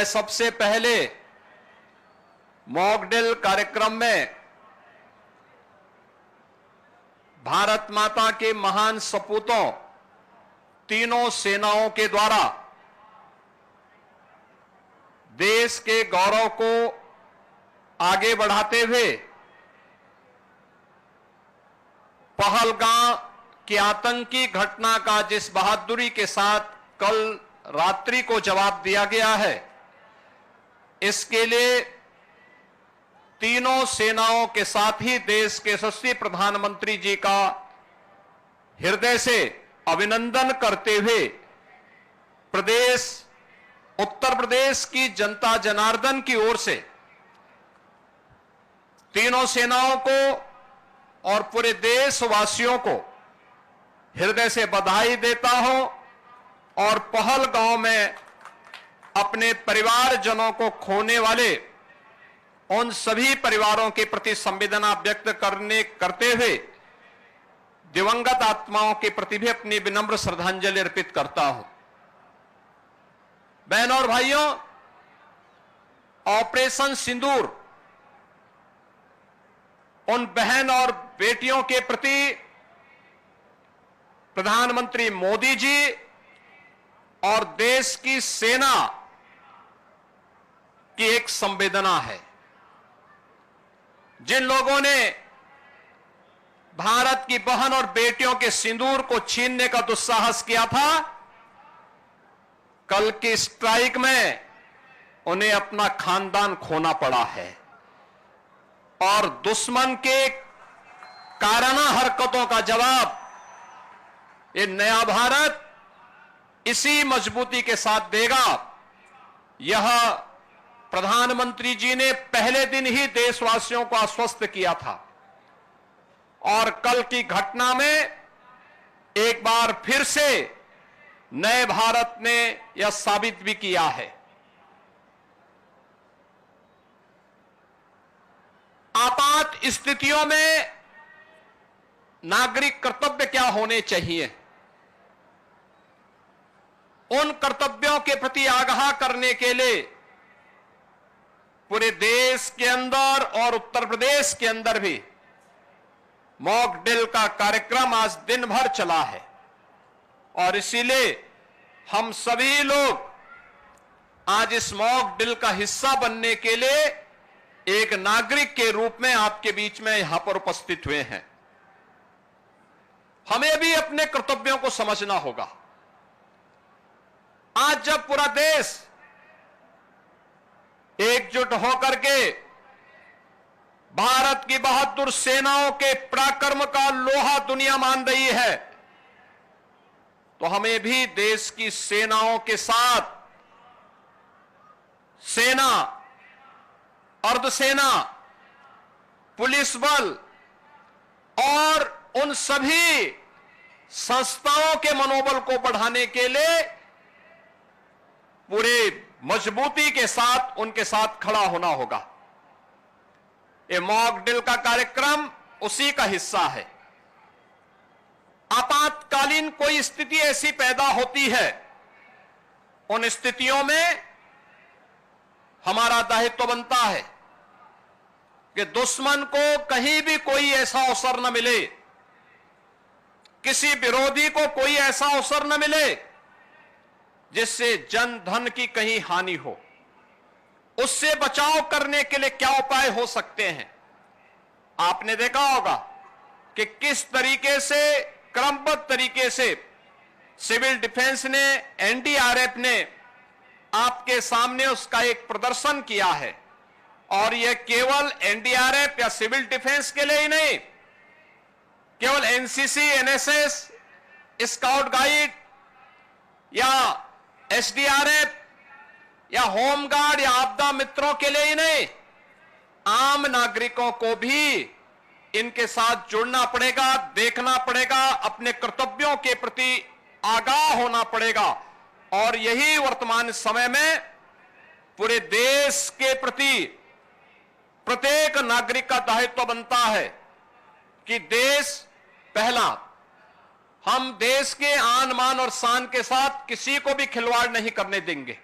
मैं सबसे पहले मॉक ड्रिल कार्यक्रम में भारत माता के महान सपूतों तीनों सेनाओं के द्वारा देश के गौरव को आगे बढ़ाते हुए पहलगाम की आतंकी घटना का जिस बहादुरी के साथ कल रात्रि को जवाब दिया गया है, इसके लिए तीनों सेनाओं के साथ ही देश के यशस्वी प्रधानमंत्री जी का हृदय से अभिनंदन करते हुए उत्तर प्रदेश की जनता जनार्दन की ओर से तीनों सेनाओं को और पूरे देशवासियों को हृदय से बधाई देता हूं और पहलगांव में अपने परिवारजनों को खोने वाले उन सभी परिवारों के प्रति संवेदना व्यक्त करते हुए दिवंगत आत्माओं के प्रति भी अपनी विनम्र श्रद्धांजलि अर्पित करता हूं। बहनों और भाइयों, ऑपरेशन सिंदूर उन बहन और बेटियों के प्रति प्रधानमंत्री मोदी जी और देश की सेना की एक संवेदना है। जिन लोगों ने भारत की बहन और बेटियों के सिंदूर को छीनने का दुस्साहस किया था, कल की स्ट्राइक में उन्हें अपना खानदान खोना पड़ा है और दुश्मन के काराना हरकतों का जवाब ये नया भारत इसी मजबूती के साथ देगा। यह प्रधानमंत्री जी ने पहले दिन ही देशवासियों को आश्वस्त किया था और कल की घटना में एक बार फिर से नए भारत ने यह साबित भी किया है। आपात स्थितियों में नागरिक कर्तव्य क्या होने चाहिए, उन कर्तव्यों के प्रति आगाह करने के लिए पूरे देश के अंदर और उत्तर प्रदेश के अंदर भी मॉक ड्रिल का कार्यक्रम आज दिन भर चला है और इसीलिए हम सभी लोग आज इस मॉक ड्रिल का हिस्सा बनने के लिए एक नागरिक के रूप में आपके बीच में यहां पर उपस्थित हुए हैं। हमें भी अपने कर्तव्यों को समझना होगा। आज जब पूरा देश एकजुट होकर के भारत की बहादुर सेनाओं के पराक्रम का लोहा दुनिया मान रही है, तो हमें भी देश की सेनाओं के साथ सेना, अर्धसेना, पुलिस बल और उन सभी संस्थाओं के मनोबल को बढ़ाने के लिए पूरे मजबूती के साथ उनके साथ खड़ा होना होगा। ये मॉक ड्रिल का कार्यक्रम उसी का हिस्सा है। आपातकालीन कोई स्थिति ऐसी पैदा होती है, उन स्थितियों में हमारा दायित्व बनता है कि दुश्मन को कहीं भी कोई ऐसा अवसर न मिले, किसी विरोधी को कोई ऐसा अवसर न मिले जिससे जन धन की कहीं हानि हो। उससे बचाव करने के लिए क्या उपाय हो सकते हैं? आपने देखा होगा कि किस तरीके से क्रमबद्ध तरीके से सिविल डिफेंस ने, एनडीआरएफ ने आपके सामने उसका एक प्रदर्शन किया है और यह केवल एनडीआरएफ या सिविल डिफेंस के लिए ही नहीं, केवल एनसीसी, एनएसएस, स्काउट गाइड या एसडीआरएफ या होमगार्ड या आपदा मित्रों के लिए ही नहीं, आम नागरिकों को भी इनके साथ जुड़ना पड़ेगा, देखना पड़ेगा, अपने कर्तव्यों के प्रति आगाह होना पड़ेगा। और यही वर्तमान समय में पूरे देश के प्रति प्रत्येक नागरिक का दायित्व बनता है कि देश पहला, हम देश के आन मान और शान के साथ किसी को भी खिलवाड़ नहीं करने देंगे।